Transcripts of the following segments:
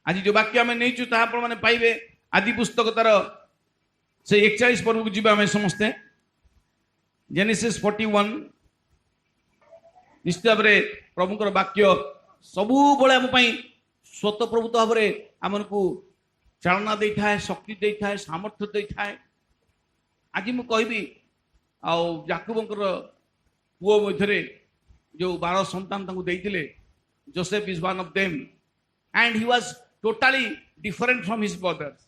आज जो वाक्य आम नहीं मैंने पाइबे आदि पुस्तक तार से 41 पर्व को जीवा आम समस्ते जेनेसिस 41 निश्चित भाव में प्रभुकर वाक्य सबु बड़े आम स्वतः प्रभुत्व भाव में आम को चालना दे था शक्ति दे था सामर्थ्य दे था। आज मुझे कहबी याकूबंकर पुओ मध्य जो 12 संतान देते Joseph is one of them and he was totally different from his brothers.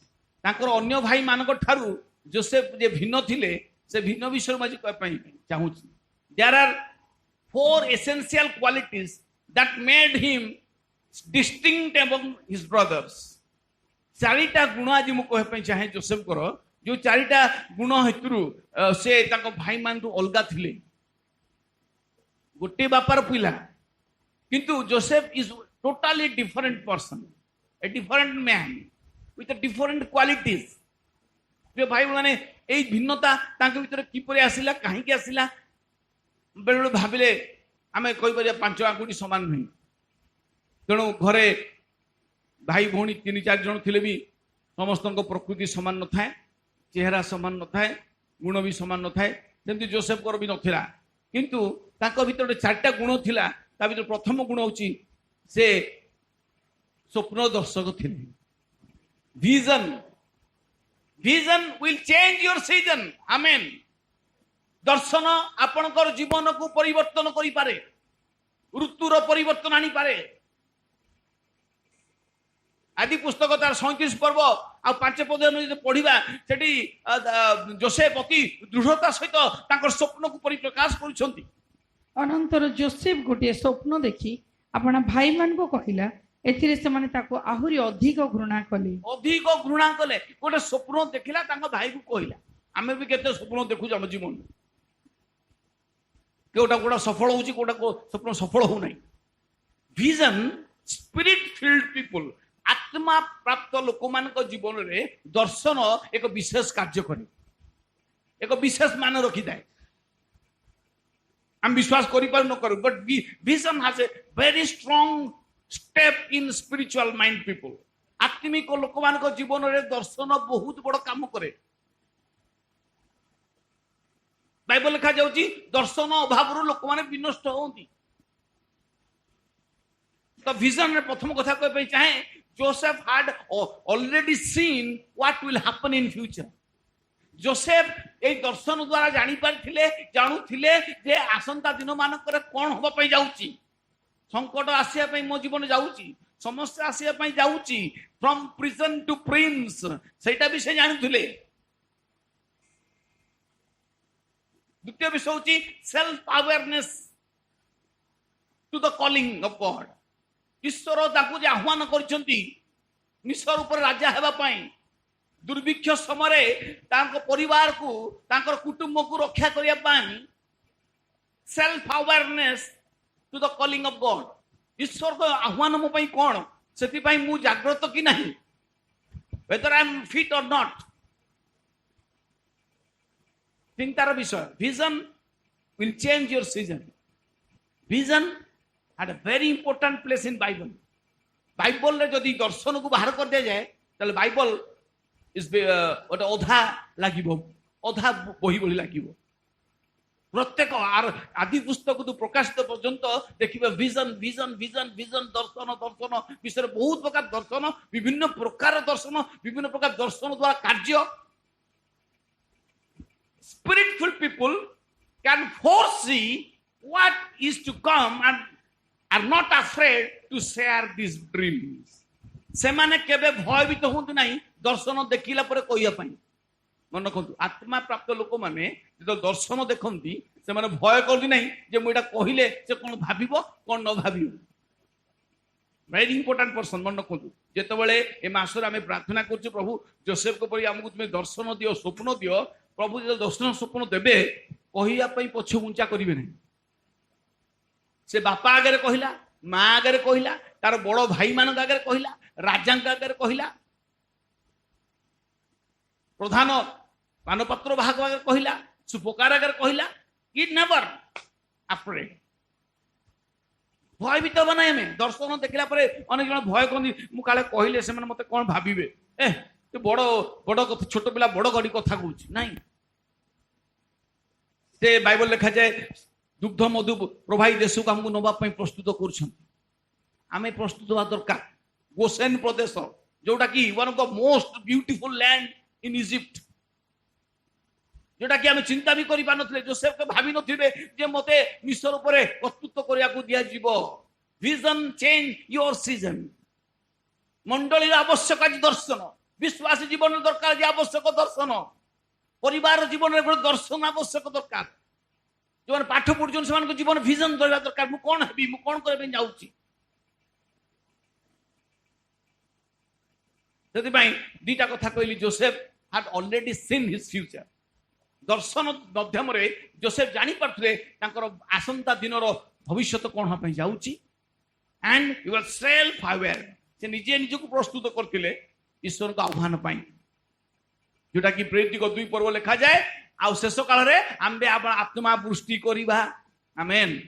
तांकर अन्य भाई मानक ठारू जोसेफ जे भिन्न थिले से भिन्न विषय में चाहूँ। There are 4 essential qualities that made him distinct among his brothers. 4टा गुण आज मुझे चाहे जोसेफ कर जो 4टा गुण हेतु से भाई मान अलगा थिले गोटे बापार पिला किंतु Joseph is totally different person a different man with different qualities. जो भाई माने ए भिन्नता तांके भीतर किपरि आसिला काहेकि आसिला बेले बेले भाबिले आमे कहि परिया 5 आंगुठी समान नहीं। तेणु घरे भाई भौणी 3-4 जन थिले भी समस्त प्रकृति समान न थाए चेहरा समान न थाए गुण भी समान न थाए सेमती जोसेफ कर भी नथिला किंतु तांको भीतर 4टा गुण थिला। ता भीतर प्रथम गुण होची से स्वप्न दर्शक थिले। Vision vision will change your season. Amen. दर्शन आपणकर जीवन को परिवर्तन करि पारे ऋतुर परिवर्तन आनी पारे। आदि पुस्तक तार 37 पर्व आ 5 पद पढ़ा सेठी जोसेफ अति दृढ़ता सहित तांकर स्वप्न को परिप्रकाश करुछंती। अनंतर जोसेफ गोटे स्वप्न देखी अपना भाई मान को कहिला एथिरे से माने ताको आहुरी अधिक घृणा कले गोटे स्वप्न देखिला तांको भाई को कहिला। आमे भी केते स्वप्न देखु हम जीवन कोटा कोटा सफल होउची कोटा को स्वप्न सफल हो नहीं। विजन स्पिरिट फील्ड पीपल आत्मा प्राप्त लोक मान जीवन रे दर्शन एक विशेष कार्य करे एक विशेष मान रखी थाए। हम विश्वास करि पार न करू but vision has a very strong step in spiritual mind people. आत्मिक लोक मान जीवन रे दर्शन बहुत बड़ काम करे। बाइबल लिखा जाउची दर्शन अभाव लोक माने विनष्ट होंती। तो विजन रे प्रथम कथा कहबे चाहे Joseph had already seen what will happen in future. Joseph ए दर्शन द्वारा जानी पारथिले जानुथिले जे आसंता दिन मानकर कोन होबा पई जाउची संकट आसिया पई मो जीवन जाउची समस्या आसिया पई जाउची फ्रॉम प्रिजन टू प्रिंस सेटा भी से जानुथिले। द्वितीय विषय होची self awareness to the calling of God. ईश्वर ताकू जे आह्वान करछंती मिस्र ऊपर राजा हेबा पई दुर्भिक्ष समय तांको परिवार को तांकर कुटुंब को रक्षा करिया पई self awareness to the calling of God. ईश्वर को आह्वान मो पई कोन सेति पई मु जागृत कि नहीं वेदर आई एम फिट और नॉट चिंतार विषय। Vision will change your season. Vision had a very important place in Bible. Bible रे जदि दर्शन को बाहर कर दिया जाए तले बाइबल इज ओटा अधा लागिबो अधा बही बही लागिबो। प्रत्येक आदि पुस्तक तो प्रकाशित पर्यंत देखिबे विजन विजन विजन विजन दर्शन दर्शन विषय बहुत प्रकार दर्शन विभिन्न प्रकार दर्शन द्वारा कार्य। Spiritful people can foresee what is to come and are not afraid to share these dreams. से माने केबे भयभीत होंतु नहीं दर्शन देखिला परे कहिया पई। मन रखंतु आत्मा प्राप्त लोक माने जो दर्शन देखंती से माने भय करदी नहीं जे मुइटा कहिले से कोन भाबिबो कोन न भाबिबो। वेरी इंपोर्टेंट पर्सन मन रखंतु जेतेबेले ए मासर आमे प्रार्थना करछु प्रभु जोसेफ को परि हमकु तुमे दर्शन दियो स्वप्न दियो। प्रभु जे दर्शन स्वप्न देबे कहिया पई पछ उंचा करिवे नहीं। से बापा आगे कहला माँ आगे कहला तार बड़ भाई मान आगे कहला राजा आगे कहला प्रधान पानपत्र भाग आगे कहला सुपकार आगे कहला कि नेवर आफ्रेड भयभीत हबा ना आम दर्शन देखला अनेक जन भय कहते मु काले कहले से मत कौन भावे बड़ बड़ छोट पिला बड़ गड़ी कथा कौच नाई से बाइबल लिखा जाए दुग्ध मधु प्रभाई देश को हमको नवा प्रस्तुत कर प्रस्तुत हवा दरकार गोसेन प्रदेश जोटा कि one of the most beautiful land in Egypt जोटा कि आम चिंता भी करि पार नथिले जोसेफ के भाभी नथिबे जे मते मिस्र ऊपर कर्तृत्व करिया को दिया जीवो विजन चेंज योर सीजन मंडली आवश्यक आज दर्शन विश्वासी जीवन दरकार जे आवश्यक दर्शन परिवार जीवन में दर्शन आवश्यक दरकार जो पाठ पढ़ुन से जीवन विजन रहा दरकार मु कौन हेबी मु कौन करबे जाउची दीटा कथा कहली Joseph had already seen his future दर्शन माध्यम रे जोसेफ जानी पारथले तांकर आसंता दिनर भविष्यत कोन होपै जाउची and he was self aware से निजे निज को प्रस्तुत करथिले ईश्वर का आह्वान पाई जोटा कि प्रेरित को 2 पर्व लिखा जाए आ शेष काल रे आम्बे आत्मा वृष्टि करिबा आमेन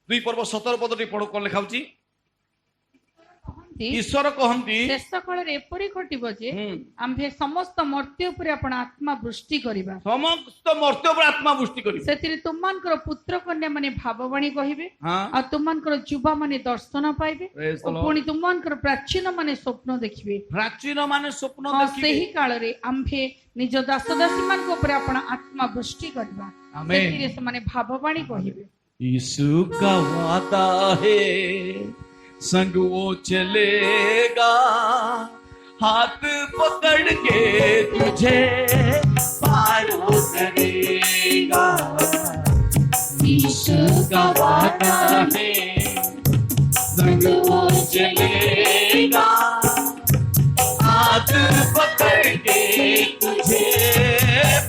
2 पर्व 17 पदटी पढो कोन लिखाउची ईश्वर कहती शेष काल एपरी घटिबो जे आम्भे समस्त मर्त्य उपरे आपण आत्मा वृष्टि करिबा समस्त मर्त्य उपरे आत्मा वृष्टि करिबा सेतिरे तुमनकर पुत्र कन्या माने भाववाणी कहिबे हां आ तुमनकर जुबा माने दर्शन पाइबे पुणी तुमनकर प्राचीन माने स्वप्न देखिबे प्राचीन माने स्वप्न देखिबे सेही काल रे आम्भे निज दास दासी मान उपरे आपण आत्मा वृष्टि करिबा सेतिरे से माने भाववाणी कहिबे यीशु का वादा है संग वो चलेगा हाथ पकड़ के तुझे पार करेगा यीशु का वादा है संग वो चलेगा हाथ पकड़ के तुझे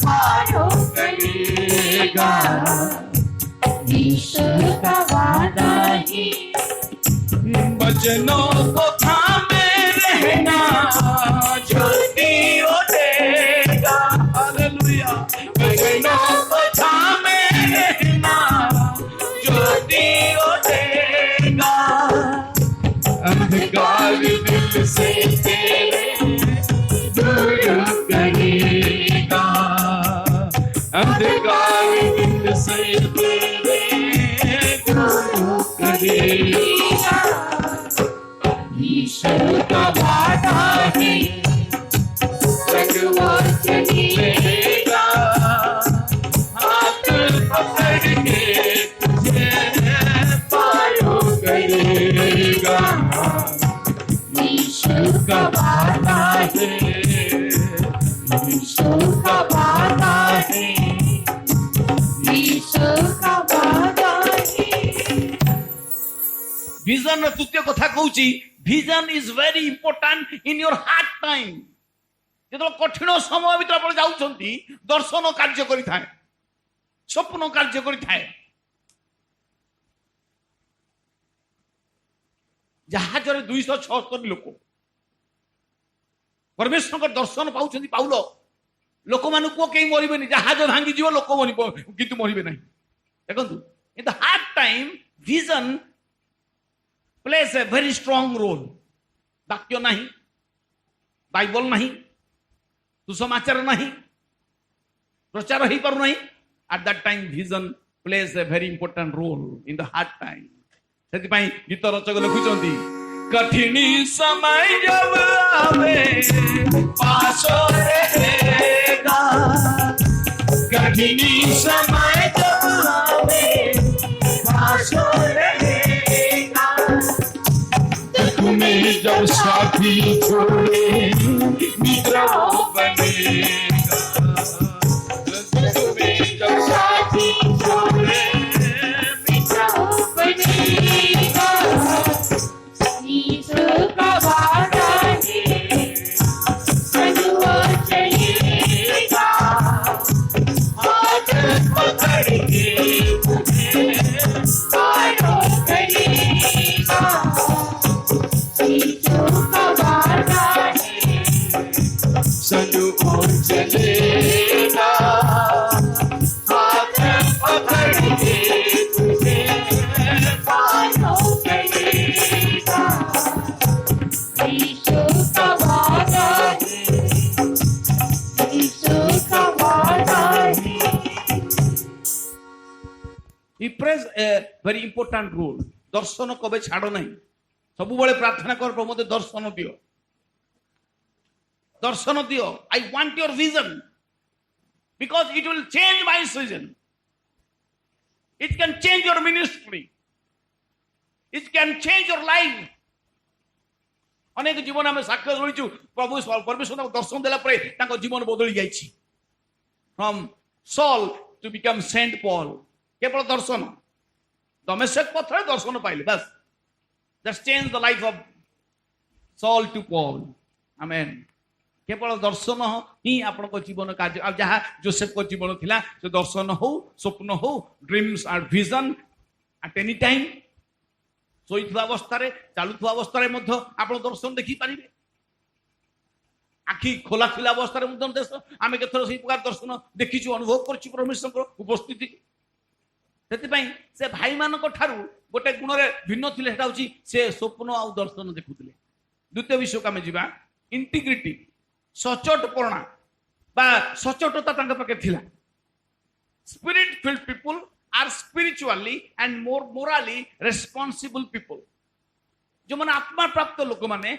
पार करेगा यीशु का वादा है वचनों को थामे रहना ज्योति उठेगा हालेलुया वचनों को थामे रहना ज्योति उठेगा अंधकार दिल से तेरे दूर करेगा अंधकार दिल से तेरे दूर करेगा ईश्वर का वादा है संग वो चलेगा हाथ पकड़ के तुझे पार करेगा ईश्वर का वादा है ईश्वर का वादा है ईश्वर का वादा है विजन ର ତୃତୀୟ କଥା କହୁଛି vision is very important in your hard time ଯେତେବେଳେ କଠିନ ସମୟ ଭିତରେ ଆପଣ ଯାଉଛନ୍ତି ଦର୍ଶନ କାର୍ଯ୍ୟ କରିଥାଏ ସ୍ୱପ୍ନ କାର୍ଯ୍ୟ କରିଥାଏ ଜାହାଜରେ 276 ଲୋକ परमेश्वर दर्शन पाउछन्ति पाउल ଲୋକମାନଙ୍କୁ କେହି ମରିବେନି ଜାହାଜ ଭାଙ୍ଗି ଯିବ ଲୋକ କିନ୍ତୁ ମରିବେ ନାହିଁ ଦେଖନ୍ତୁ in the hard time vision plays a very strong role वाक्य नहीं बाइबल नहीं सुसमाचार नहीं प्रचार ही पर नहीं at that time vision plays a very important role in the hard time सेति पई गीत रचक लिखुचंती कठिन समय जब आवे पास रहेगा कठिन समय जब आवे पास रहेगा तुम्हें जब साथी छोड़े मित्र बनेगा तुम्हें जब साथी छोड़े मित्र बनेगा ईश्वर का वादा है संग वो चलेगा हाथ पकड़ के तुझे पार करेगा ईश्वर का वादा है संग वो चलेगा हाथ पकड़ के तुझे He plays a very important role. दर्शन कबे छाड़ नहीं, सब बड़े प्रार्थना कर प्रभु मते दर्शन दियो, दर्शन दियो. I want your vision because it will change my season. It can change your ministry. It can change your life. अनेक जीवन आम साक्ष्य शुणु प्रभु परमेश्वर दर्शन देला जीवन बदली जाइए from Saul to become Saint Paul. केवल दर्शन दमेशक पथर दर्शन पाइले बस. That's change the life of Saul to Paul. Amen. केवल दर्शन ही आपण जीवन कार्य जहाँ जोसेफ को जीवन थिला से दर्शन हो स्वप्न हो dreams and vision at any time. शोइथुवा अवस्था चालुवा अवस्था आप दर्शन देखी पारे. आखि खोला खिला अवस्था आम केथर से प्रकार दर्शन देखीचु अनुभव कर परमेश्वर उपस्थिति. से भाई मान गोटे गुण भिन्न थे से स्वप्न आ दर्शन देखुले. द्वितीय विषय को आम जा इंटीग्रिटी सचोटपणा बा सचोटता पाखे थिला. Spirit filled people are spiritually and more morally responsible people. जो मन आत्मा प्राप्त लोक माने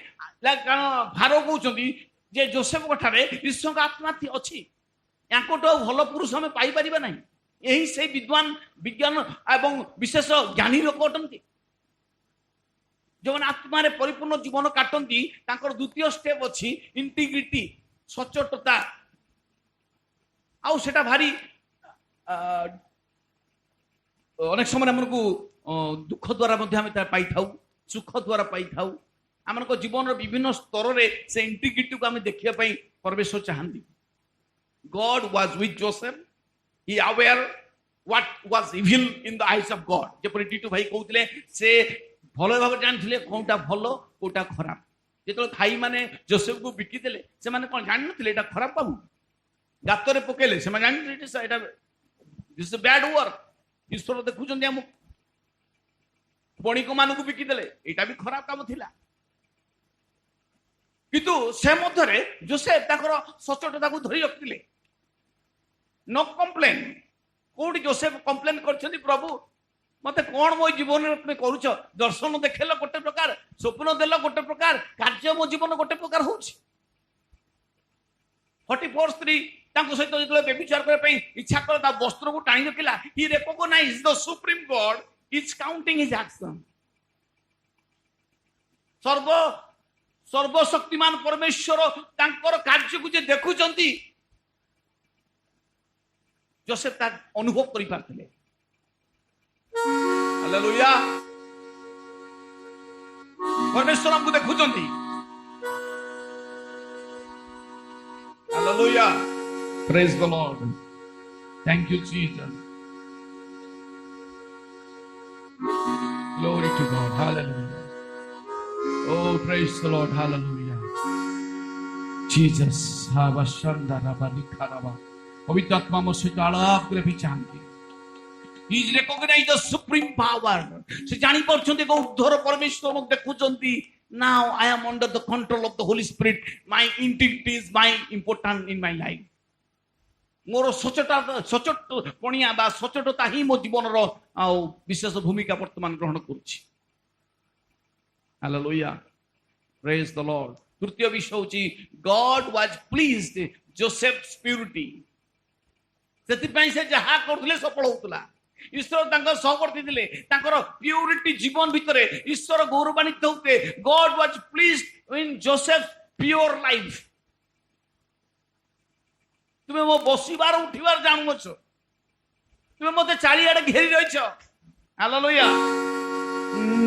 भार कहते जे जोसेफ कठारे ईश्वर का आत्मा अच्छी या भल पुरुष आम पाई ना. यही से विद्वान विज्ञान एवं विशेष ज्ञानी लोक अटंती जो मैंने आत्मा परिपूर्ण जीवन काटती. द्वितीय स्टेप अच्छी इंटीग्रिटी सचोटता. आटा भारी अनेक समय आमको दुख द्वारा पाई था सुख द्वारा पाई था. आम जीवन विभिन्न स्तर में से इंटीग्रिटी को आम देखा परमेश्वर चाहती. God was with Joseph. He aware what was evil in the eyes of God. जपरि टीटू भाई कहते से भल भाव जानते कौटा भल कौटा खराब. जो भाई माने जोसेफ को बिकिदेले से माने कौन जान नथिले एटा खराब बाबू गातरे पकेले से माने जान एटा दिस इज बैड वर्क. ईश्वर देखुं आम बणिक मान को बिकिदेले एटा भी खराब काम थिला. किंतु से मध्यरे जोसेफ ताकर सचोटता को धरी रखिले. No complain. कोडी जोसेफ कंप्लेन करछथि प्रभु मते कोन मो जीवन में तुम करूछ. दर्शन देखेल गोटे प्रकार स्वप्न देल गोटे प्रकार कार्य मो जीवन गोटे प्रकार होछि. 44 स्त्री सहित जो व्यभिचार करने इच्छा कर वस्त्र को टाणी रखिला. He recognize the supreme God is counting his action. सर्वशक्तिमान परमेश्वर तांकर कार्य को जे देखुचंती जोसेफ ता अनुभव करि पारथिले. हालेलुया. परमेश्वर हमको देखुचंती. Hallelujah. Praise the Lord. Thank you, Jesus. Glory to God. Hallelujah. Oh, praise the Lord. Hallelujah. Jesus. पवित्र आत्मा मुझसे आलाप करे भी चाहती. He is recognized the supreme power. से जानी परछन्ते को उद्धर परमेश्वर मुख देखुचंती. Now I am under the control of the Holy Spirit. My integrity is my important in my life. मोर सचोट पणिया बा सचोटता ही मो जीवन विशेष भूमिका वर्तमान ग्रहण करुछि. हालेलुया. Praise the Lord. तृतीय विषय होछि God was pleased Joseph's purity. सेति से जहा करथले सफल होतला. ईश्वर तांकर सहवर्ती दिले. तांकर प्यूरिटी जीवन भितरे ईश्वर गौरवान्वित होते. God was pleased in Joseph's pure life. तुम्हें मो बसिबार उठिबार जानुछ. तुम्हें मते चारियाडे घेरी रहिछ. हालेलुया.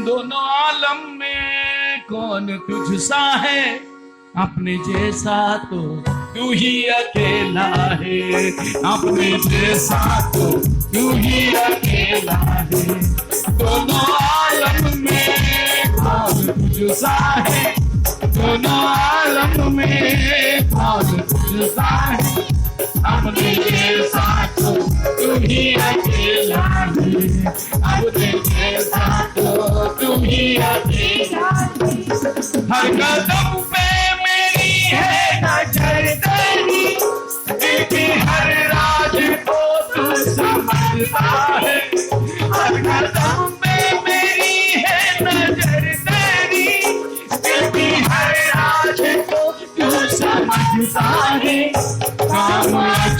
दोनों आलम में कौन तुझसा है अपने जैसा तो तू ही अकेला है. अपने जैसा तो तू ही अकेला है. दोनों आलम में कौन तुझसा है. दोनों आलम में कौन तुझसा है. अपने जैसा तो तू ही अकेला है. अपने जैसा तो तू ही अकेला है. हर कदम पे मेरी है नजर तेरी. हर राज को तू समझता है.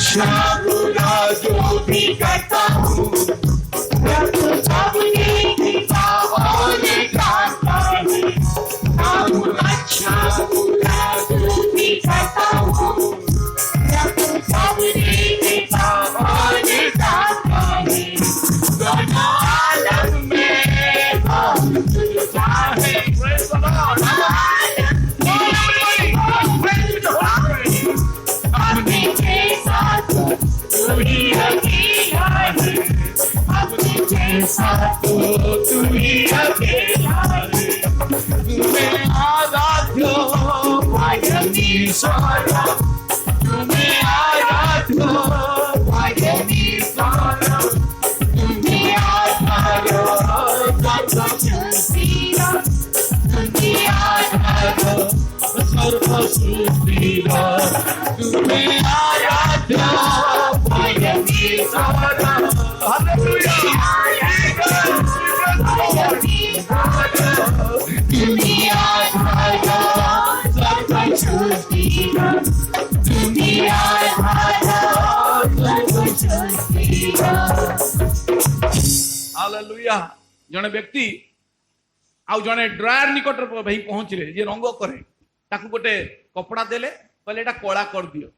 अच्छा बुरा जो भी करता हूँ, प्रभु सबकी कृपा और जानता है। प्रभु अच्छा बुरा जो भी करता हूँ, प्रभु सबकी कृपा और जानता है। दोनों आलम में बहुत तुझा है। Praise the Lord. अपने जैसा तो तू ही अकेला है। अपने जैसा तो तू ही अकेला है। तुम्हें आराध्य परमेश्वर, तुम्हें आराध्य परमेश्वर, तुम्हें आराध्य सर्वसृष्टिया, तुम्हें आराध्य सर्वसृष्टिया, तुम्हें आराध्य परमेश्वर। हालेलुया। तुम्हें आराध्य सर्वसृष्टिया, तुम्हें आराध्य सर्वसृष्टिया। हालेलुया। जने व्यक्ति आउ जने ड्रायर निकट भाई पहुंचले जे रंग करे ताकू गोटे कपड़ा देले कहले एटा कला कर दियो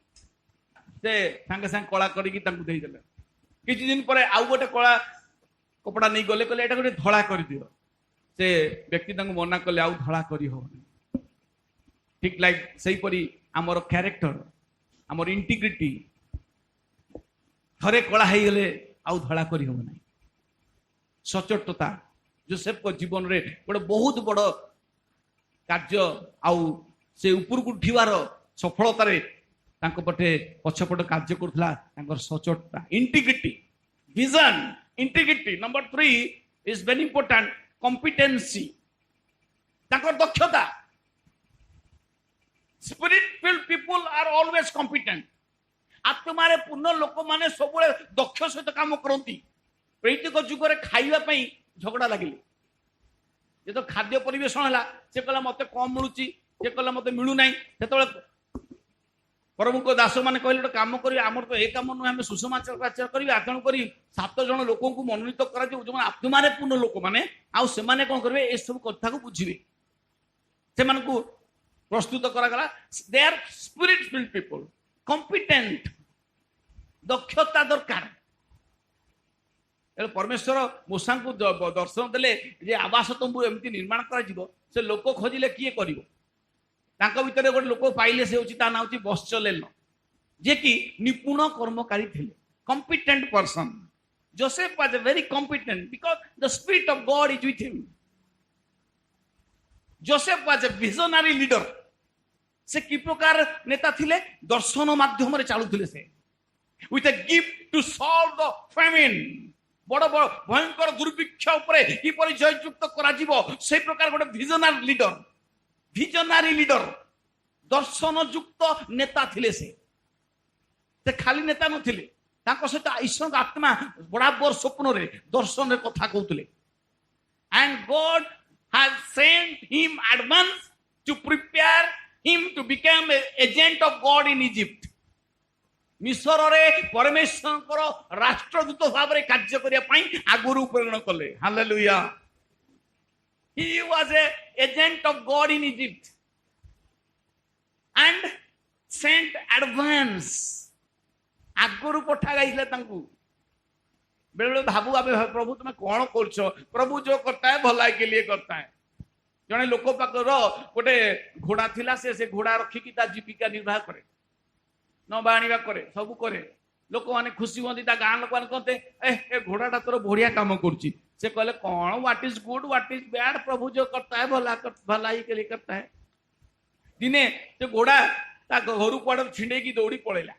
से संगे संगे कला करिकी ताकू देई देले किछि दिन परे आउ गोटे कला कपड़ा नहीं गले कहले एटा गोटे धड़ा कर दियो से व्यक्ति ताकू मना कले आउ धड़ा करी हो ठीक लाइक सही परी हमर कैरेक्टर हमर इंटीग्रिटी थरे कला हेई गले आउ धड़ा करी हो नहीं सचोटता जोसेफ को जीवन रे गोटे बहुत बड़ कार्य आउ से ऊपर को उठिवार सफलतार पटे पछपट कार्य करुला सचोटता integrity vision integrity number 3 is very important competency दक्षता spirit filled people are always competent आत्मारे पूर्ण लोक माने सब दक्ष सहित काम करती प्रत्येक जुगरे खाइबा पई झगड़ा लगिले ये तो खाद्य परिवेशन है से कहला मत कम मिलूँ से कहला मत मिलू ना से प्रभु को दास मैंने कहले गोटे कम कर आम तो ये कम नुहे आम सुसमाचार प्रचार करा तेणुक 7 जन लोक मनोनीत कर जो आत्मारे पूर्ण लोक मैंने आउ से कौन करेंगे ये सब कथा को बुझे से प्रस्तुत करागला they are spirit filled people competent दक्षता दरकार परमेश्वर मूसा को दर्शन देले जे आवास तंबू एमती निर्माण कर से लोक खोजिले किए करिवो तांका भितर गोटे लोक पाइले से होची ता ना होची बसचलेल जे कि निपुण कर्मकारी थिले competent person Joseph was a very competent because the spirit of God is with him Joseph was a visionary leader से कि प्रकार नेता थिले दर्शन माध्यम रे चालुथिले से with a gift to solve the famine बड़ बड़ भयंकर दुर्भिक्ष उपरे किपरि जययुक्त करा जीवो से प्रकार गोटे विजनरी लीडर दर्शन युक्त नेता थिले से खाली नेता नथिले ताको सहित ईश्वर आत्मा बराबर स्वप्न रे दर्शन रे कथा कहउतले and God has sent him advance to prepare him to become agent of God in Egypt मिस्र रे परमेश्वर राष्ट्रदूत भाव में कार्य करने आगुरी प्रेरण कले hallelujah he was a agent of God in Egypt and sent advance आगुरी पठा गई बेले भाबू आबे प्रभु तुम कौन कर प्रभु जो करता है भलाई के लिए करता है जड़े लोक पाकर गोटे घोड़ा थिला से घोड़ा रखिकी जीविका निर्वाह करे नवा आनिबा करे सब करे लोक मैंने खुशी हमें गाँ लोक मैंने कहते ए घोड़ाटा तोर बढ़िया काम करुच्ची से कहले कौन what is good what is bad प्रभु जो करता है भलाई के लिए करता है दिने से घोड़ा घर कौड़ छिंडे दौड़ी पड़ेला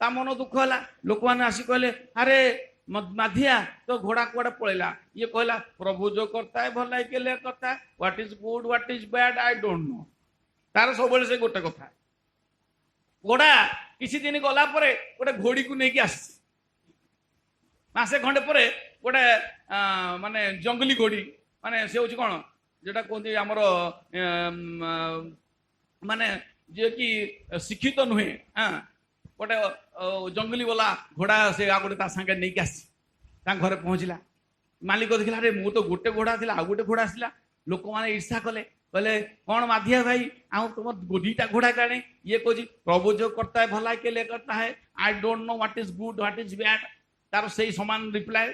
ता मन दुख है लोक मैंने आसी कहले अरे माधिया तो घोड़ा कौड़े पड़ेला ये कहला प्रभु जो करता है भलाई के लिए करता है what is good what is bad I don't know तार सब से गोटे कथा घोड़ा किसी दिन गला गोटे घोड़ी को लेकिन आसे खंडे पर गोटे माने जंगली घोड़ी माने से हूँ कौन जोटा कहते आमर माने जे कि शिक्षित नुहे हाँ गोटे जंगली वाला घोड़ा से आ गोटे सागे नहीं आसी घरे पहुंचला मालिक देखला अरे मु तो गोटे घोड़ा थिला आ गोटे घोड़ा आसला लोक मैंने ईर्षा कले कहले कौन माधिया भाई तुम दीटा घोड़ा काणे ये कह प्रभु जो करता है भला के लिए करता है I don't know what is good what is bad तार से समान रिप्लाई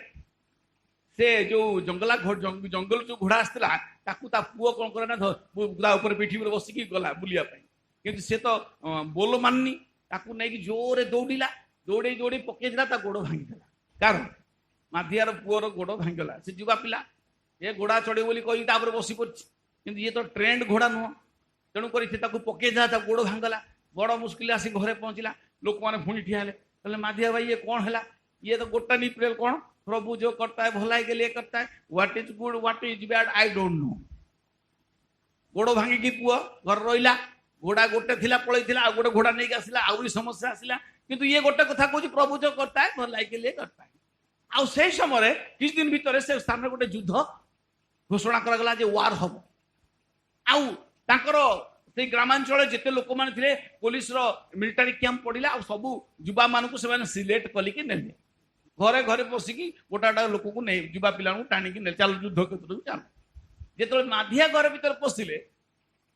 से जो जंगल जो घोड़ा आसला ताकू ता पुओ कौन करे ना ऊपर पिठी पर बसिकी गला बुलिया किंतु से तो बोल माननी ताकू नहीं जोरे दौड़िला दौड़े दौड़ी पकेइला ता गोड़ भांगीदेला कारण माधियार पुओर गोड़ भांगीगला से जुवा पिला ये घोड़ा चढ़े बोली कही बसी पड़ी किंतु ये तो ट्रेंड घोड़ा नुह तेणु कर पकेइला गोड़ भांगला बड़ मुस्किल आसी घरे पहुंचला लोक मैंने पुणी ठिया हेले माधिया भाई ये कौन है ये तो गोटा नहीं प्रेल कौन प्रभु जो करता है भलाई के लिए करता है what is good what is bad I don't know गोड़ भांगिकी पुओ घर रहा घोड़ा गोटे थिला पलैला आ गोटे घोड़ा नहीं आसला आउरी समस्या आसला किंतु ये गोटे कथा कहूँ प्रभु जो करता है भलाई के लिए करता है आउ से समय किछ दिन भितर से स्थान गोटे युद्ध घोषणा करागला जे वार हम आउ तांकर से ग्रामांचल जिते लोक मैंने थे पुलिस मिलिटारी कैंप पड़ा आ सब युवा मानू से सिलेक्ट कलिकी नेले घरे घरे पशिकी गोटा गोटा लोक को नहीं युवा पिला टाणिकी ने चल युद्ध क्षेत्र चल जो माधिया घर भीतर पशिले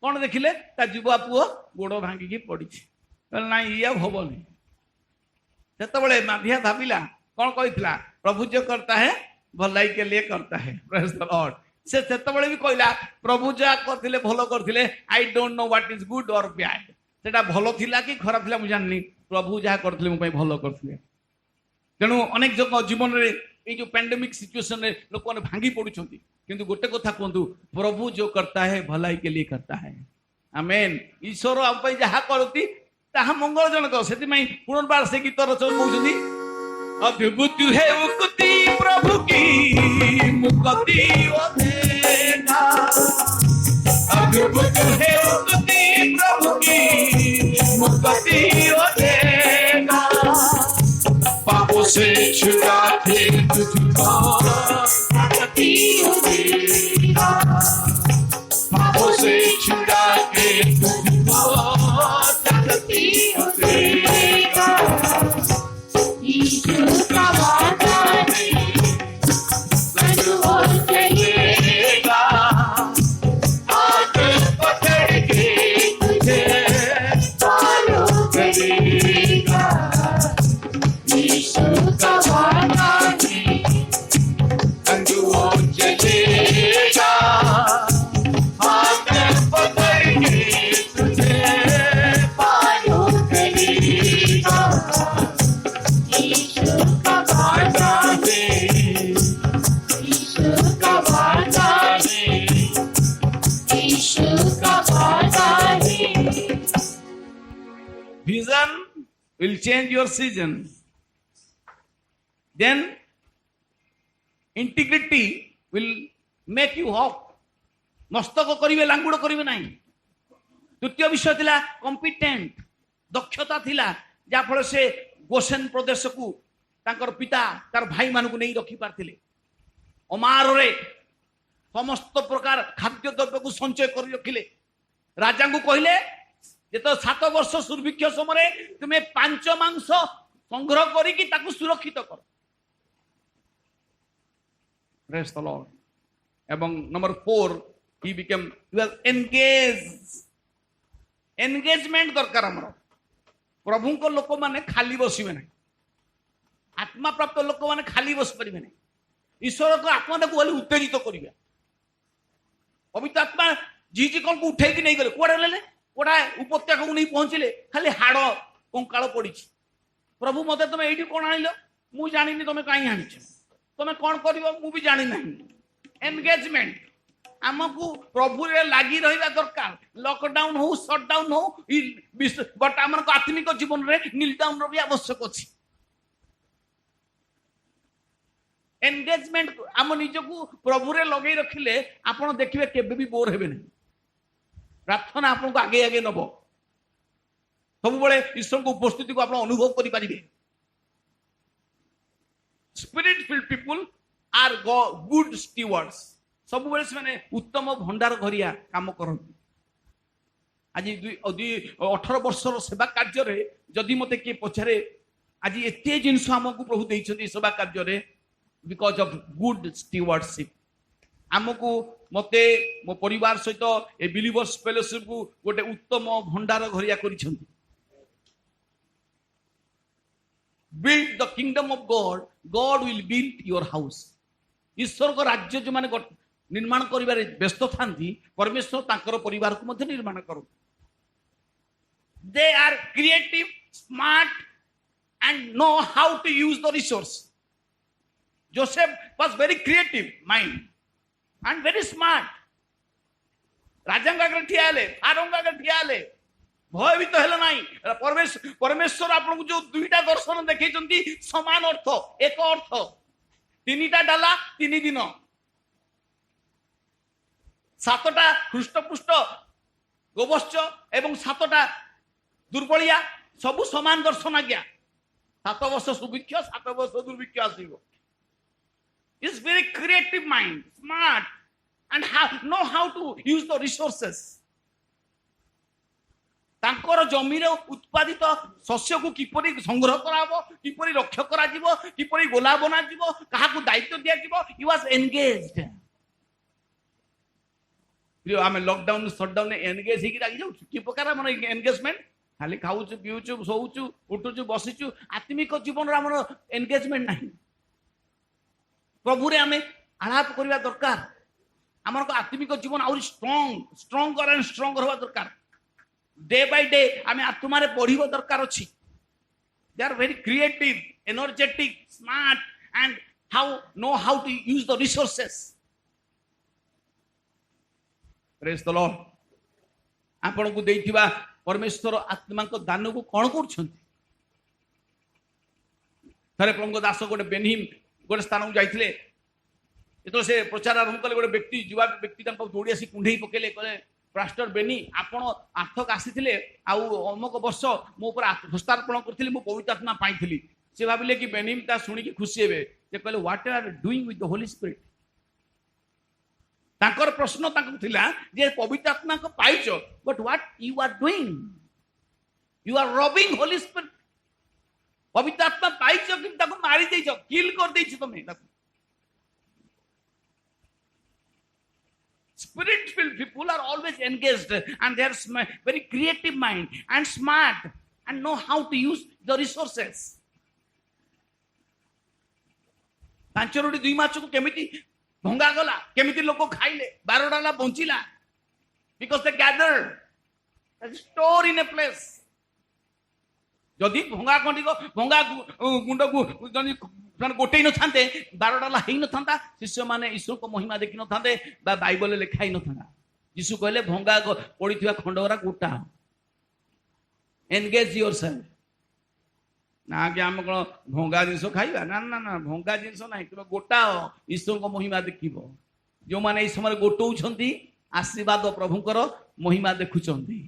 कौन देखिले युवा पुओ गोड़ भांगिकी पड़ी ना ये हबनी से माधिया भाविला कौन कही प्रभु जो करता है भलाई के लिए करता है प्रेज द लॉर्ड से भी कहला प्रभु जहाँ करते भल करते I don't know what is good और बैड सेटा भल थिला कि खराब थिला मुझे जाननी प्रभु जहाँ करते मो भल करते तेणु अनेक जगह जीवन में ये जो पैंडेमिक सिचुएशन में लोक मैंने भांगी पड़ुं किंतु गोटे कथा कहतु प्रभु जो करता है भलाई के लिए करता है आमेन ईश्वर आम जहाँ करती ताहा मंगलजनक से पुनर्बार से गीत रचना कहते अद्भुत है उक्ति प्रभु की मुक्ति देगा अद्भुत है उक्ति प्रभु की मुक्ति देगा पापों से छुड़ा के तुझको मुक्ति देगा पापों से छुड़ा के तुझको मुक्ति देगा यीशु का वादा है वो चलेगा हाथ पकड़ के तुझे पारो करेगा यीशु का वादा है वो चलेगा हाथ पकड़ के तुझे पारो करेगा Vision will change your season. Then integrity will make you hawk. मस्तक करिवे लांगुड़ करिवे नहीं. द्वितीय विषय थिला कॉम्पिटेंट दक्षता थिला जा फल से गोसेन प्रदेश को तांकर पिता तार भाई मानू नहीं रखी पारथिले अमार रे समस्त प्रकार खाद्य द्रव्य को संचय कर रखिले राजा को कहले जे तो 7 वर्ष सुरभिक्ष समय तुम्हें 5 मांस संग्रह करिकी ताकू सुरक्षित कर प्रेज द लॉर्ड एवं नंबर 4 he became एंगेजमेंट दरकार हमर प्रभु को लोक माने खाली बसिबे नहीं आत्मा प्राप्त लोक माने खाली बस परिबे नहीं ईश्वर को आत्मा को बोले उत्तेजित करिवे पवित्र आत्मा जी कौन को उठे नहीं गले कोड़े लेले कोड़ा उपत्यका को नहीं पहुंचले खाली हाड़ कंकाल पड़ी प्रभु मते तुम ये कौन आनिल मु जानी तुम कहीं आनी तुम कौन कर मु भी जानी ना एंगेजमेंट आमको प्रभु लगी रहा दरकार लॉकडाउन हो शटडाउन हो बट आम आत्मिक जीवन में नीलडाउन भी आवश्यक अच्छी एंगेजमेंट आम निजको प्रभु रे लगे रखिले आपण देखिए केबे भी बोर हेबे नहीं प्रार्थना आपको आगे आगे नब सब बड़े ईश्वर को उपस्थिति को आप अनुभव करि परिबे spirit filled people are good stewards सब बड़े से उत्तम भंडार घरिया काम करती आज 18 वर्षर सेवा कार्य जदि मते किए पछारे आज एत जिनस आमको प्रभु देइछन्ती सेवा कार्य बिकॉज ऑफ गुड स्टीवर्डशिप आमको मते मो परिवार सहित ए बिलीवर्स फेलोशिप को गोटे उत्तम भंडार घरिया करिछन्ती build the kingdom of God will build your house ईश्वर को राज्य जो माने निर्माण करिबारे व्यस्त थांती परमेश्वर तांकर परिवार को मध्य निर्माण करो they are creative smart and know how to use the resource Joseph was very creative mind and very smart राजांगा के ठियाले फारोंगा के ठियाले भयभीत हेले नहीं परमेश्वर आपको जो दुईटा दर्शन देखैछन्ती समान अर्थ एक अर्थ तीनटा डाला 3 दिन 7टा हृष्टपुष्ट गोवश्च एवं 7टा दुर्बलिया सब समान दर्शन आज्ञा 7 वर्ष सुभिक्ष 7 वर्ष दुर्भिक्ष आसीबो is very creative mind smart and know how to use the resources तांकर जमीर उत्पादित शस्य को किपरि संग्रह कराबो किपरि रक्षा करा जिवो किपरि गोला बना जिवो काहा को दायित्व दिया जिवो ही वाज एंगेज्ड प्रिय आमे लॉकडाउन शटडाउन एंगेज ही राखि जाउ कि प्रकार मन एंगेजमेंट खाली खाउछु पिउछु सोउछु उठुछु बसिछु आत्मिक जीवन रा मन एंगेजमेंट नाही प्रभु रे आमे आलाप करिवा दरकार आमर को आत्मिक जीवन और स्ट्रॉन्गर एंड स्ट्रॉन्गर होगा दरकार डे बाय डे आम आत्मा रे बढ़िबो दरकार अछि they are very creative energetic smart and know how to use the resources praise the Lord आपण को देइथिबा परमेश्वर आत्मा को दान को कोन करछन्ती थरे प्रभु दास गोटे बेनिम गोटे स्थान को जाइथिले तो से प्रचार आरंभ कले गोटे व्यक्ति युवा व्यक्ति दौड़ी आसी कुंडे पकेले कहले पास्टर बेनी आपण आर्थक आसीथिले आउ अमुक वर्ष मो ऊपर हस्तार्पण करथिले मो पवित्र आत्मा पाइथिली से भाबिले कि बेनिम ता सुनी कि खुशी हेबे से कहले what are doing with the holy spirit तांकर प्रश्न तांको थिला जे पवित्र आत्मा को पाइछो but what you are doing you are robbing holy spirit पवित्र आत्मा पाइछो कि ताको मारी देइछो किल कर देइछो तमे ताको Spirit-filled people are always engaged and they are very creative mind and smart and know how to use the resources. पांचरोटी 2 माछ को केमिति भंगा गला केमिति लोक खाइले 12 डाला बंचिला because they gathered a store in a place. जदि भंगा कंडी को भंगा गुंड को जनी गोटे न थांते 12 डाला हेई न थांता शिष्य माने ईश्वर को महिमा देखि न थांते बा बाइबल लिखा ही न थांता यीशु कहले भंगा पड़ीथिबा खंडगरा गोटा एंगेज योरसेल्फ ना कि हम कोन भंगा जिंस खाइबा ना ना ना भंगा जिंस नाही तुम गोटा ईश्वर को महिमा देखिबो जो माने ई समय गोटौ छंती आशीर्वाद प्रभुकर महिमा देखुचंती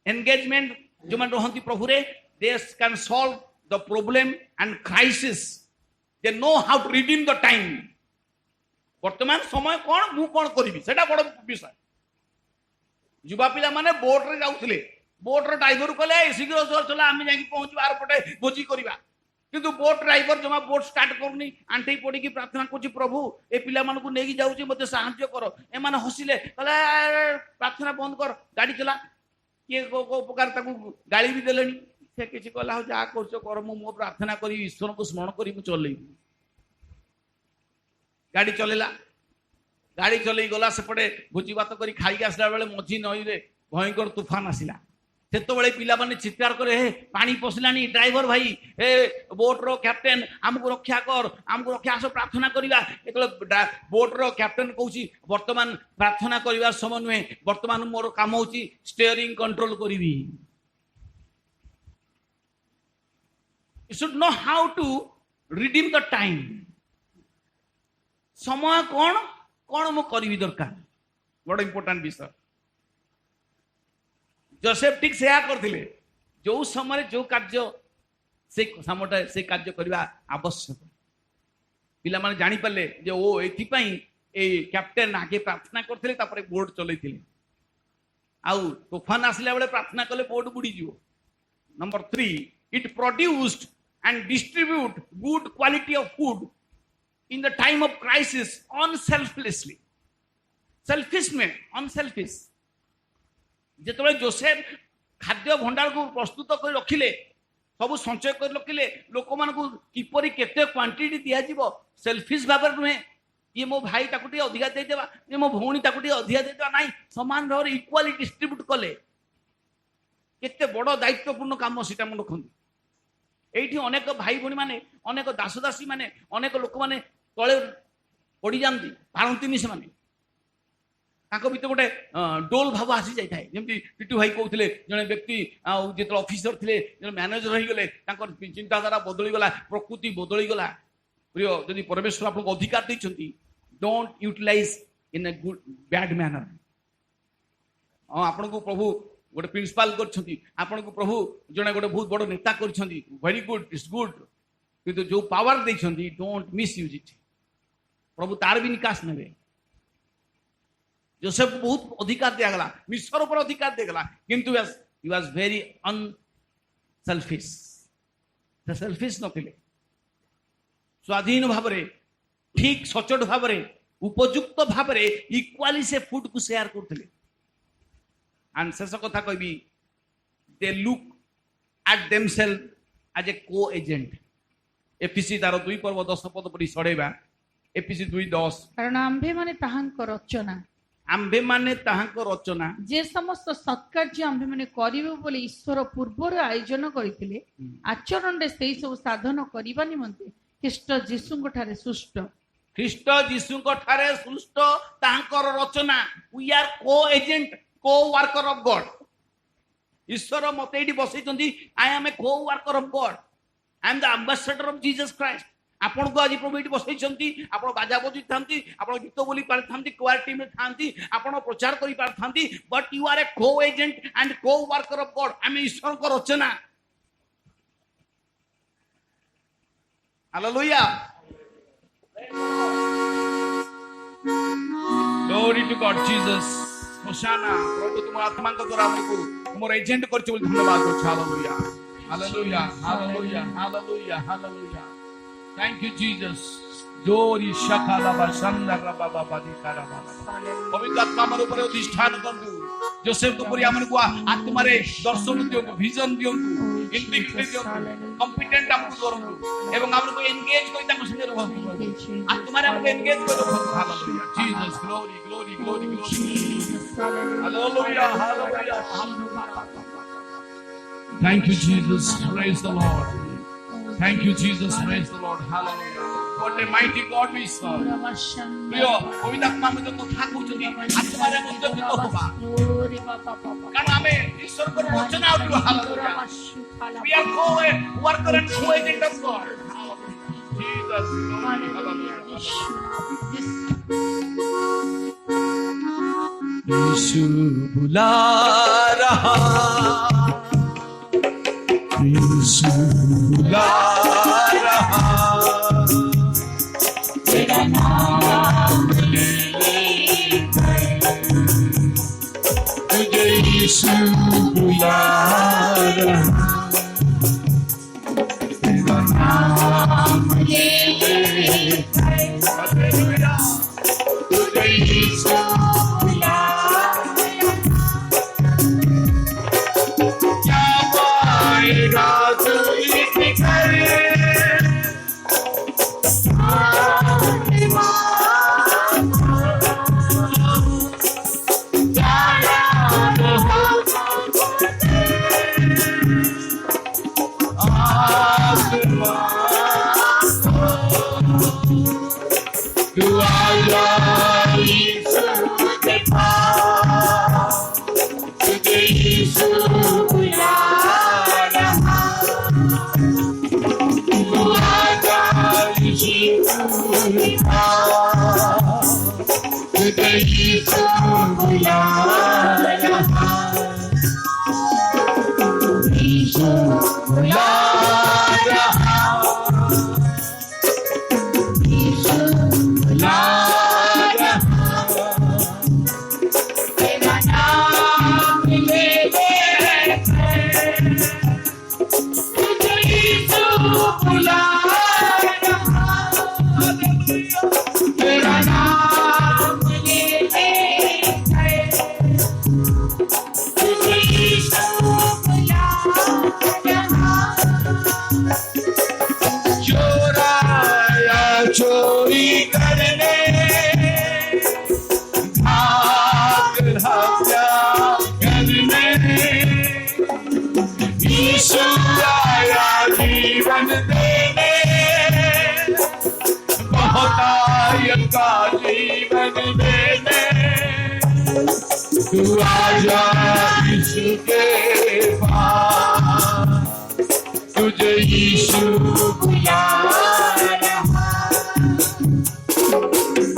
एंगेजमेंट जो माने रहंती प्रभु रे they can solve the problem and crisis they know how to redeem the time वर्तमान समय कोन मु कोन करबी सेटा बड़ विषय युवा पिला माने बोट रे जाउथिले बोट रे ड्राइवर कहले शीघ्र जोर चला आमे जाई पहुंची बार पटे भोजी करबा किंतु बोट ड्राइवर जमा बोट स्टार्ट करनी आंटी पड़ी की प्रार्थना करछि प्रभु ए पिला मानकु नेगी जाउछि मते सहाय्य करो ए माने हसिले कहले प्रार्थना बंद कर गाड़ी चला के को प्रकार ताकू गाली भी देलेनी से किसी कहला हो जा करछो कर मो प्रार्थना करी ईश्वर को स्मरण करी मु चलई गाड़ी चलेला गाड़ी चलई गला सेपटे भोजी बात करी खाई आसला बेले मझी नई रे भयंकर तूफान आसिला सेतो बेले पिला माने चित्कार करे हे पानी पसलानी ड्राइवर भाई हे बोट रो कैप्टन हमको रक्षा कर हमको रक्षा आसो प्रार्थना करिवा एकल बोट रो कैप्टन कहूची वर्तमान प्रार्थना करिवा समय नुहे वर्तमान मोर काम होची स्टीयरिंग कंट्रोल करिवि You should know how to redeem the time. समय कौन कौन मु करी दरकार बड़ इंपोर्टेंट विषय जोसेफ ठीक से करथिले जो समय जो कार्य से समटा से कार्य करबा आवश्यक पिला माने जानि पाले जे ओ एथि पई ए कैप्टन आगे प्रार्थना करथिले तापरे बोर्ड चलैथिले आउ तूफान आसला बेले प्रार्थना कले बोट बुड़ी जीवो। Number 3, it produced and distribute good quality of food in the time of crisis unselfishly. Selfish में unselfish। जेतबे जोसेफ खाद्य भंडार को प्रस्तुत कर रखिले सब संचय कर रखिले लोक मान को किपरि केते क्वांटिटी दिया जीवो सेल्फिश भाव नुहे ये मो भाई ताकू टी अधिका दे देबा ये मो भौणी ताकू टी अधिका दे देबा नाही समान भाव इक्वाली डिस्ट्रीब्यूट कले केते बड़ दायित्वपूर्ण काम सीटा मन रखंती। एठी अनेक भाई भौणी माने अनेक दासदासी माने अनेक लोक माने तळे पड़ी जांती पारंतीनी से माने ताको भीतर गोटे डोल भाव आसी जाए जमी टीटू भाई कहते जड़े व्यक्ति जो ऑफिसर थे जो मैनेजर हो गले चिंताधारा बदली गला प्रकृति बदली गला। प्रिय जदि परमेश्वर आपको अधिकार देते don't utilize in a good bad manner. आपन को प्रभु गोटे प्रिंसिपाल कर प्रभु जड़े गोटे बहुत बड़ नेता कर वेरी गुड इट्स गुड किंतु जो पावर देते डोंट मिस यूज इट प्रभु तार भी निकास ने। जोसेफ बहुत अधिकार दिगला मिस्र पर अधिकार दिगला किंतु he was very unselfish selfish नथिले स्वाधीन भाव ठीक सचोट भाव उपयुक्त भाव इक्वाली से फूड को शेयर करते। एंड शेष कथा कहबी they look at themselves as a co agent. एफिसी तार 2 पर्व 10 पद पढ़ी सड़ेबा एफिसी 2:10 कारण आम्भे माने ताहांक रचना आम्भे माने ताहांक रचना जे समस्त सत्कार्य आम्भे माने करिबो बोले ईश्वर पूर्वर आयोजन करिथिले आचरण रे सेई सब साधन करिबा निमंते ख्रीष्ट जीसुଙ୍କ ठारे सृष्ट ख्रीष्ट जीसुଙ୍କ ठारे सृष्ट ताहांकर रचना वी आर को एजेंट को वर्कर ऑफ गॉड। ईश्वर मते एठी बसैचंदी आई एम ए को worker of God I am the ambassador of Jesus Christ. आपण को आज प्रभु एठी बसैचंती आपण बाजा बजी थांती आपण गीत बोली पार थांती क्वायर टीम में थांती आपण प्रचार करी पार थांती but you are a co agent and co worker of God. आमे ईश्वर को रचना। Hallelujah glory to God Jesus hosanna. प्रभु तुम आत्मा को द्वारा हमको तुम एजेंट करछ बोली धन्यवाद हो। Hallelujah hallelujah hallelujah hallelujah hallelujah thank you Jesus. जोरी शकाला बसंदा बाबा बादी कारा बाबा पवित्र आत्मा मन ऊपर अधिष्ठान करदु जोसेफ को पूरी हमन को आत्मा रे दर्शन दियो को विजन दियो को इंटीग्रिटी दियो कॉम्पिटेंट हम करदु एवं हमन को एंगेज कोई तक संगे रहु आत्मा रे हमन एंगेज करो। Hallelujah Jesus glory glory glory glory hallelujah hallelujah thank you Jesus praise the Lord thank you Jesus praise the Lord hallelujah what a mighty God we serve. प्रिय पवित्र आत्मा में जो कथा कहउछनी आत्मा रे उद्योगित होबा कारण हमें ईश्वर को रचना उठो। Hallelujah we are co worker and co agent of God. Jesus hallelujah यीशु बुला रहा यीशु बुला रहा तेरा नाम ले तुझे यीशु बुला रहा तेरा नाम ले हालेलुया तुझे यीशु बुला क्या पाएगा तू इस घर तेरा नाम बुला रहा, तेरा नाम ले लेकर तुझे यीशु बुला रहा। चोर आया चोरी करने, भाग हत्या करने, यीशु आया जीवन देने, बहुतायत का जीवन देने। तू आजा यीशु के पास, तुझे यीशु बुला रहा।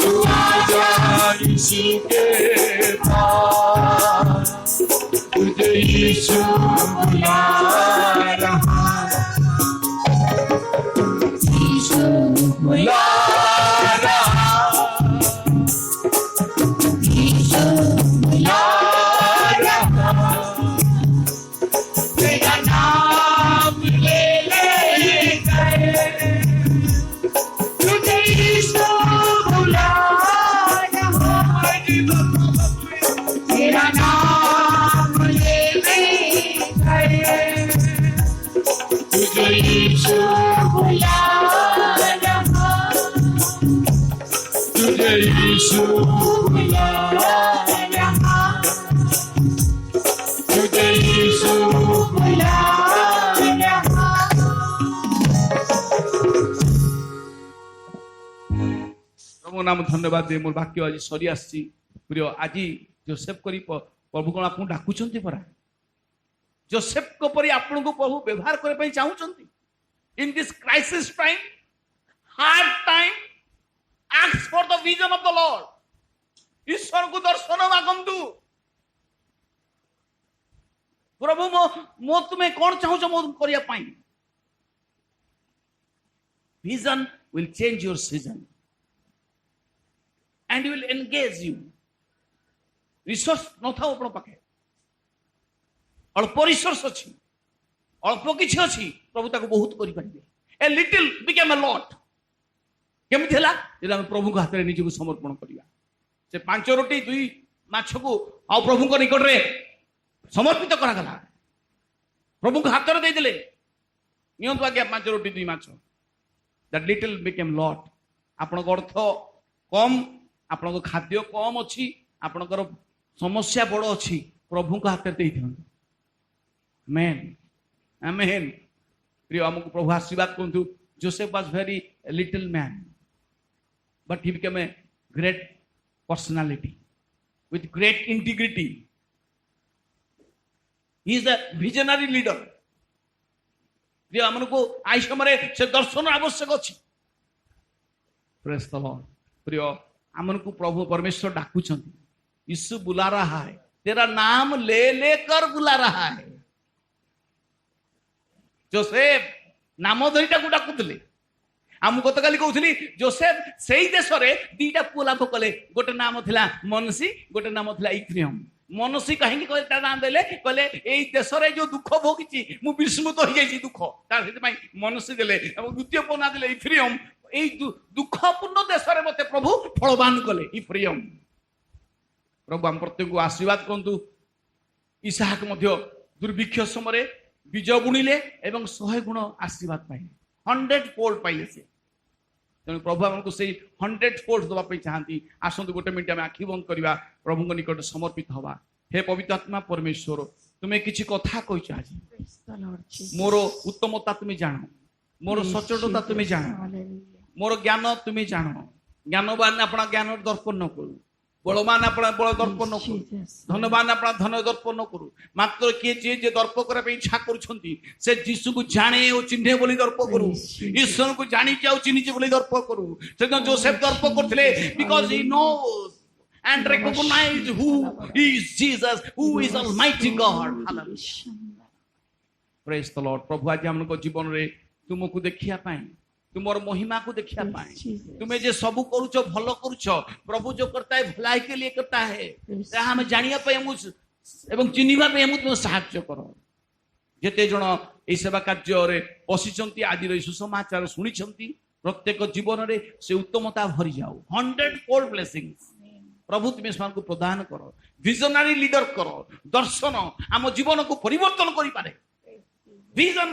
तू आजा यीशु के पास, तुझे यीशु बुला रहा। यीशु बुला रहा, यीशु बुला रहा, तेरा नाम ले लेकर तुझे यीशु बुला रहा। तेरा नाम ले लेकर तुझे यीशु बुला रहा, तुझे यीशु बुला रहा, तुझे यीशु बुला रहा। प्रभु नाम धन्यवाद दे मोर वाक्य आज सरी आसी प्रिय आज जोसेफ करी प्रभु कौन आपको डाकुचंती परा जोसेफ को परी आपन को प्रभु व्यवहार करे पई चाहूचंती in this crisis time hard time ask for the vision of the Lord ईश्वर को दर्शन मागंतु प्रभु मो तुम्हें कौन चाहूच मो करिया पाई vision will change your season and will engage you resource न था अपन पाखे अल्प रिसोर्स अच्छी अल्प किछि अच्छी प्रभु ताको बहुत करि परिबे a little became a lot केमि थेला जेला हम प्रभु को हाथ रे निजको समर्पण करिया से 5 रोटी 2 माछ को आ प्रभु को निकट रे समर्पित करा गला प्रभु को हाथ रे दे देले नियंतु आज्ञा 5 रोटी 2 माछ that little became lot आपण को अर्थ कम आपण को खाद्य कम अछि आपण को समस्या बड़ अछि प्रभु को हाथ दे दियन आमेन आमेन प्रिय हमको प्रभु आशीर्वाद करंतु Joseph was very little man but he became a great personality with great integrity he is a visionary leader प्रिय हमको आई समय से दर्शन आवश्यक अछि प्रेज द लॉर्ड प्रिय हमको प्रभु परमेश्वर डाकुचंती यीशु बुला रहा है तेरा नाम ले लेकर बुला रहा है जोसेफ नाम धरिटा को डाकुतले हम गत काली कहउथली जोसेफ सेही देश रे दीटा पुआ लाभ कले गोटे नाम थिला मनसी गोटे नाम थिला इफ्रेम मनसी कहीं कहले नाम देले कहले एई देश रे जो दुख भोगिची मु विस्मृत हो जाई दुख तार सेति पई मनसी देले और द्वितीय पना देले इफ्रेम एई दुखपूर्ण देश रे मते प्रभु फलवान कले इफ्रेम प्रभु हम प्रत्येक को आशीर्वाद करंतु इसहाक मध्य दुर्भिक्ष समय बीज बुणिले एवं 100 गुण आशीर्वाद पाइले 100-fold पाइले से तेणु प्रभु हमको से 100-fold दबा पे चाहती आसंतु गोटे मिनिट में आखि बंद करवा प्रभु को निकट समर्पित हवा हे पवित्र आत्मा परमेश्वर तुम्हें किछि कथा कहिछ आज मोर उत्तमता तुम्हें जानो मोर सचोटता तुम्हें जानो मोर ज्ञान तुम्हें जानो ज्ञानवान अपना ज्ञान दर्पण न करू बलवान अपना बल दर्पण न करू धनवान अपना धन दर्पण न करू मात्र किए जे दर्प करे पे इच्छा करूछंती से यीशु को जाने ओ चिन्हे बोली दर्प करू ईश्वर को जानि के ओ चिन्हि बोली दर्प करू से जोसेफ दर्प करथिले because he knows and recognize who is Jesus, who is Almighty God. Hallelujah. Praise the Lord. प्रभु आज हमको जीवन रे तुमको देखिया पाए तुमर महिमा को देखिया पाए तुम्हें जे सब करूछ भलो करूछ प्रभु जो करता है भलाई के लिए करता है हम जानिया पे हम एवं चिन्हिबा पे हम तुम सहायता करो जेते जण এই সেবা কার্যরে বসিଛନ୍ତି আଜିর এই সুসমাচার শুনিଛନ୍ତି প্রত্যেক জীবନରେ ସେ ଉତ୍ତମତା ଭରି ଯାଉ 100-fold blessings प्रभु तुम सेମାନଙ୍କୁ प्रदान कर विजनरी लीडर कर दर्शन आम जीवन को परिवर्तन करि पारे vision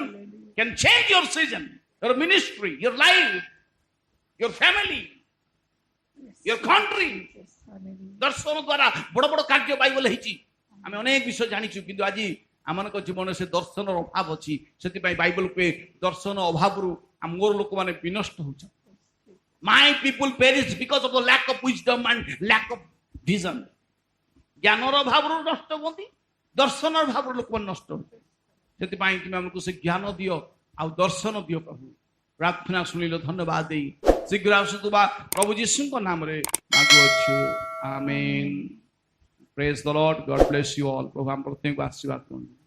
can change your season your ministry your life your family your country दर्शन द्वारा बड़ बड़ कार्य बाइबल हेची आम अनेक विषय जानिछु किंतु आज आमनक जीवन से दर्शन अभाव अछि सेति पई बाइबल पे दर्शन अभाव रु आमर लोक माने विनष्ट होछ My people perish because of the lack of wisdom and lack of vision. ज्ञानर अभाव नष्ट होती दर्शन अभाव लोक नष्ट होते से तुम आमको से ज्ञान दियो आ दर्शन दियो प्रभु प्रार्थना शुणिल धन्यवाद दे शीघ्र आसुवा प्रभु जीशु नाम रे मागुअछु amen praise the Lord God bless you all प्रभु हम प्रत्येक को आशीर्वाद करନ୍ତୁ